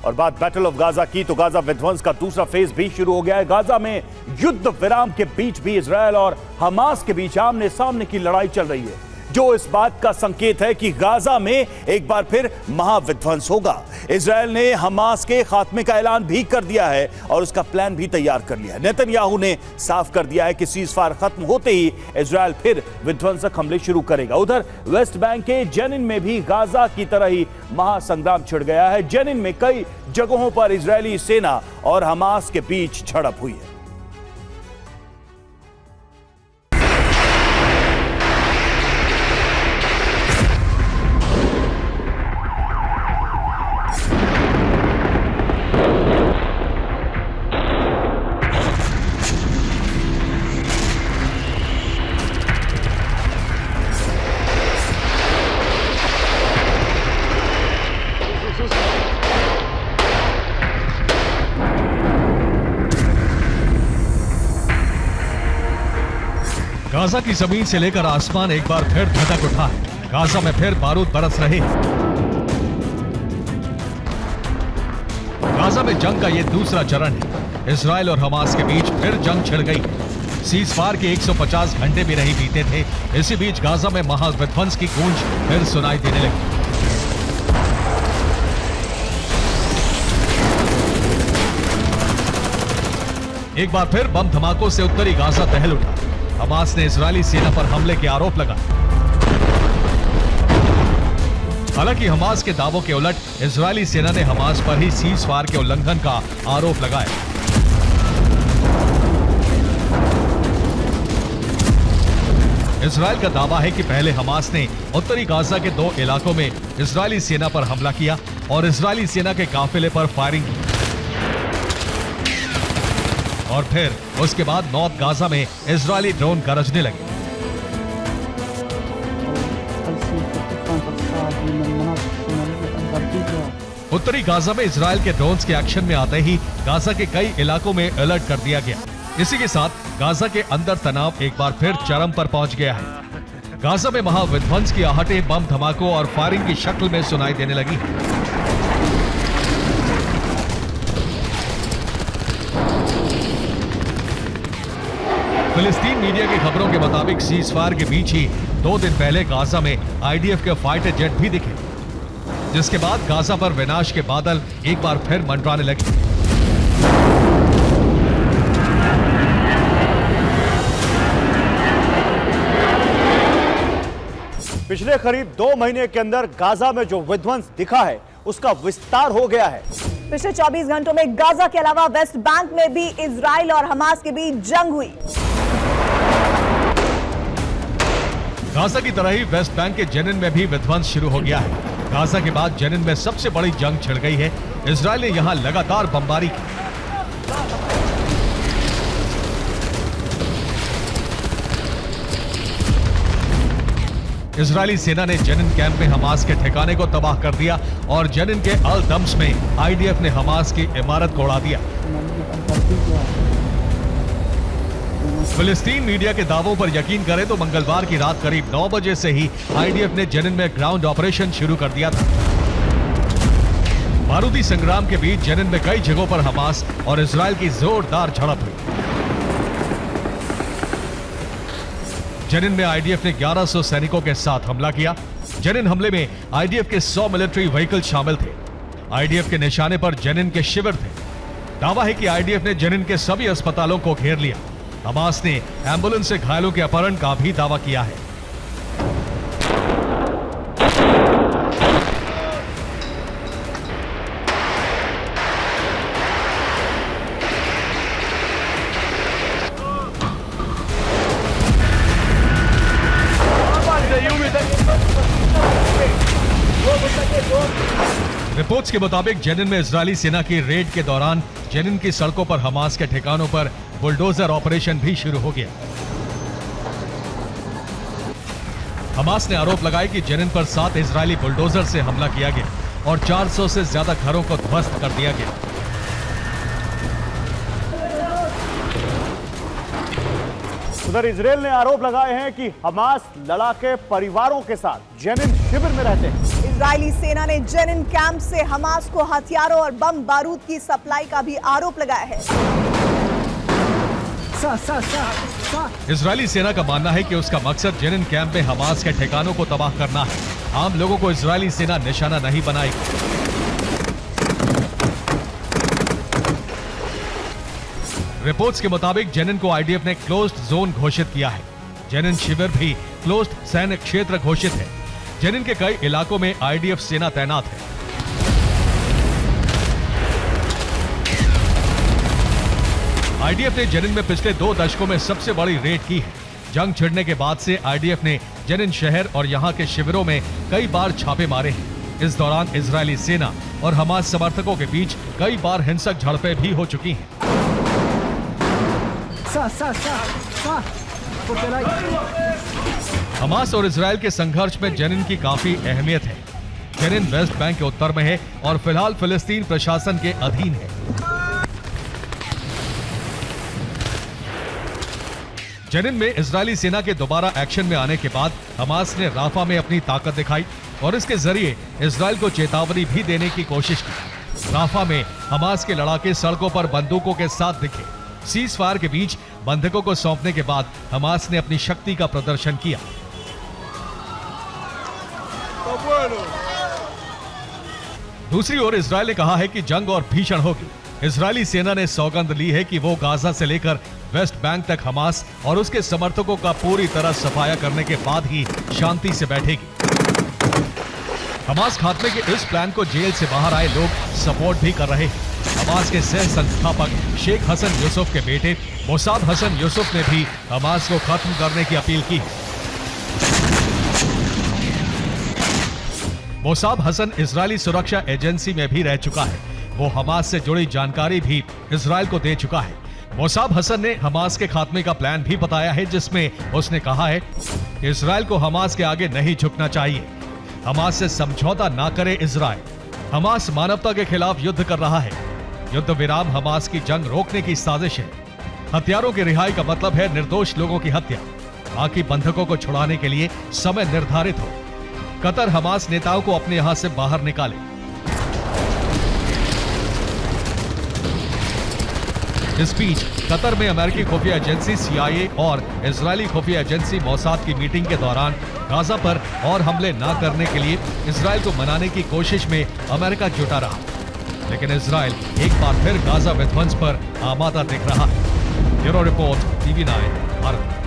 और बात battle of Gaza की तो गाजा विध्वंस का दूसरा फेज भी शुरू हो गया है। गाजा में युद्ध विराम के बीच भी इजरायल और हमास के बीच आमने सामने की लड़ाई चल रही है, जो इस बात का संकेत है कि गाजा में एक बार फिर महाविध्वंस होगा। इजरायल ने हमास के खात्मे का ऐलान भी कर दिया है और उसका प्लान भी तैयार कर लिया है। नेतन्याहू ने साफ कर दिया है कि सीजफायर खत्म होते ही इजरायल फिर विध्वंसक हमले शुरू करेगा। उधर वेस्ट बैंक के जेनिन में भी गाजा की तरह ही महासंग्राम छिड़ गया है। जेनिन में कई जगहों पर इजरायली सेना और हमास के बीच झड़प हुई है। गाजा की जमीन से लेकर आसमान एक बार फिर धधक उठा है। गाजा में फिर बारूद बरस रहे हैं। गाजा में जंग का यह दूसरा चरण है। इजरायल और हमास के बीच फिर जंग छिड़ गई। सीजफायर के 150 घंटे भी नहीं बीते थे, इसी बीच गाजा में महाविध्वंस की गूंज फिर सुनाई देने लगी। एक बार फिर बम धमाकों से उत्तरी गाजा दहल उठा। हमास ने इजरायली सेना पर हमले के आरोप लगाए। हालांकि हमास के दावों के उलट इजरायली सेना ने हमास पर ही सीजफायर के उल्लंघन का आरोप लगाया। इजरायल का दावा है कि पहले हमास ने उत्तरी गाजा के 2 इलाकों में इजरायली सेना पर हमला किया और इजरायली सेना के काफिले पर फायरिंग की, और फिर उसके बाद नॉर्थ गाजा में इजरायली ड्रोन गरजने लगे। उत्तरी गाजा में इजरायल के ड्रोन्स के एक्शन में आते ही गाजा के कई इलाकों में अलर्ट कर दिया गया। इसी के साथ गाजा के अंदर तनाव एक बार फिर चरम पर पहुंच गया है। गाजा में महाविध्वंस की आहटें बम धमाकों और फायरिंग की शक्ल में सुनाई देने लगी। फिलिस्तीन मीडिया की खबरों के मुताबिक सीजफायर के बीच ही 2 दिन पहले गाजा में आईडीएफ के फाइटर जेट भी दिखे, जिसके बाद गाजा पर विनाश के बादल एक बार फिर मंडराने लगे। पिछले करीब 2 महीने के अंदर गाजा में जो विध्वंस दिखा है उसका विस्तार हो गया है। पिछले 24 घंटों में गाजा के अलावा वेस्ट बैंक में भी इजराइल और हमास के बीच जंग हुई। गाजा की तरह ही वेस्ट बैंक के जेनिन में भी विध्वंस शुरू हो गया है। गाजा के बाद जेनिन में सबसे बड़ी जंग छिड़ गई है। इजराइल ने यहां लगातार बमबारी की। इजरायली सेना ने जेनिन कैंप में हमास के ठिकाने को तबाह कर दिया और जेनिन के अल दम्स में आईडीएफ ने हमास की इमारत को उड़ा दिया। फिलिस्तीन मीडिया के दावों पर यकीन करें तो मंगलवार की रात करीब 9 बजे से ही आईडीएफ ने जेनिन में ग्राउंड ऑपरेशन शुरू कर दिया था। बारूदी संग्राम के बीच जेनिन में कई जगहों पर हमास और इजरायल की जोरदार झड़प हुई। जेनिन में आईडीएफ ने 1100 सैनिकों के साथ हमला किया। जेनिन हमले में आईडीएफ के 100 मिलिट्री व्हीकल शामिल थे। आईडीएफ के निशाने पर जेनिन के शिविर थे। दावा है कि आईडीएफ ने जेनिन के सभी अस्पतालों को घेर लिया। हमास ने एम्बुलेंस से घायलों के अपहरण का भी दावा किया है। रिपोर्ट्स के मुताबिक जेनिन में इजरायली सेना की रेड के दौरान जेनिन की सड़कों पर हमास के ठिकानों पर बुलडोजर ऑपरेशन भी शुरू हो गया। हमास ने आरोप लगाया कि जेनिन पर 7 इजरायली बुलडोजर से हमला किया गया और 400 से ज्यादा घरों को ध्वस्त कर दिया गया। उधर इजरायल ने आरोप लगाए हैं कि हमास लड़ाके परिवारों के साथ जेनिन शिविर में रहते हैं। इजरायली सेना ने जेनिन कैंप से हमास को हथियारों और बम बारूद की सप्लाई का भी आरोप लगाया है। इजरायली सेना का मानना है कि उसका मकसद जेनिन कैंप में हमास के ठिकानों को तबाह करना है। आम लोगों को इजरायली सेना निशाना नहीं बनाएगी। रिपोर्ट्स के मुताबिक जेनिन को आईडीएफ ने क्लोज्ड जोन घोषित किया है। जेनिन शिविर भी क्लोज्ड सैन्य क्षेत्र घोषित है। जेनिन के कई इलाकों में आईडीएफ सेना तैनात है। आईडीएफ ने जेनिन में पिछले 2 दशकों में सबसे बड़ी रेड की है। जंग छिड़ने के बाद से आईडीएफ ने जेनिन शहर और यहां के शिविरों में कई बार छापे मारे हैं। इस दौरान इजरायली सेना और हमास समर्थकों के बीच कई बार हिंसक झड़पें भी हो चुकी हैं। हमास और इजरायल के संघर्ष में जेनिन की काफी अहमियत है। जेनिन वेस्ट बैंक के उत्तर में है और फिलहाल फिलिस्तीन प्रशासन के अधीन है। जेनिन में इजरायली सेना के दोबारा एक्शन में आने के बाद हमास ने राफा में अपनी ताकत दिखाई और इसके जरिए इजरायल को चेतावनी भी देने की कोशिश की। राफा में हमास के लड़ाके सड़कों पर बंदूकों के साथ दिखे। सीज फायर के बीच बंधकों को सौंपने के बाद हमास ने अपनी शक्ति का प्रदर्शन किया। दूसरी ओर इजरायल ने कहा है कि जंग और भीषण होगी। इजरायली सेना ने सौगंध ली है कि वो गाजा से लेकर वेस्ट बैंक तक हमास और उसके समर्थकों का पूरी तरह सफाया करने के बाद ही शांति से बैठेगी। हमास खात्मे के इस प्लान को जेल से बाहर आए लोग सपोर्ट भी कर रहे हैं। हमास के सह संस्थापक शेख हसन यूसुफ के बेटे मोसाद हसन यूसुफ ने भी हमास को खत्म करने की अपील की। मोसाद हसन इजरायली सुरक्षा एजेंसी में भी रह चुका है। वो हमास से जुड़ी जानकारी भी इजरायल को दे चुका है। मोसाद हसन ने हमास के खात्मे का प्लान भी बताया है, जिसमें उसने कहा है कि इजरायल को हमास के आगे नहीं झुकना चाहिए। हमास से समझौता ना करे इजरायल। हमास मानवता के खिलाफ युद्ध कर रहा है। युद्ध विराम हमास की जंग रोकने की साजिश है। हथियारों की रिहाई का मतलब है निर्दोष लोगों की हत्या। बाकी बंधकों को छुड़ाने के लिए समय निर्धारित हो। कतर हमास नेताओं को अपने यहां से बाहर निकाले। इस बीच कतर में अमेरिकी खुफिया एजेंसी CIA और इजरायली खुफिया एजेंसी मोसाद की मीटिंग के दौरान गाजा पर और हमले न करने के लिए इजरायल को मनाने की कोशिश में अमेरिका जुटा रहा। लेकिन इजरायल एक बार फिर गाजा विध्वंस पर आमादा दिख रहा है। Bureau report TV9 Bharat.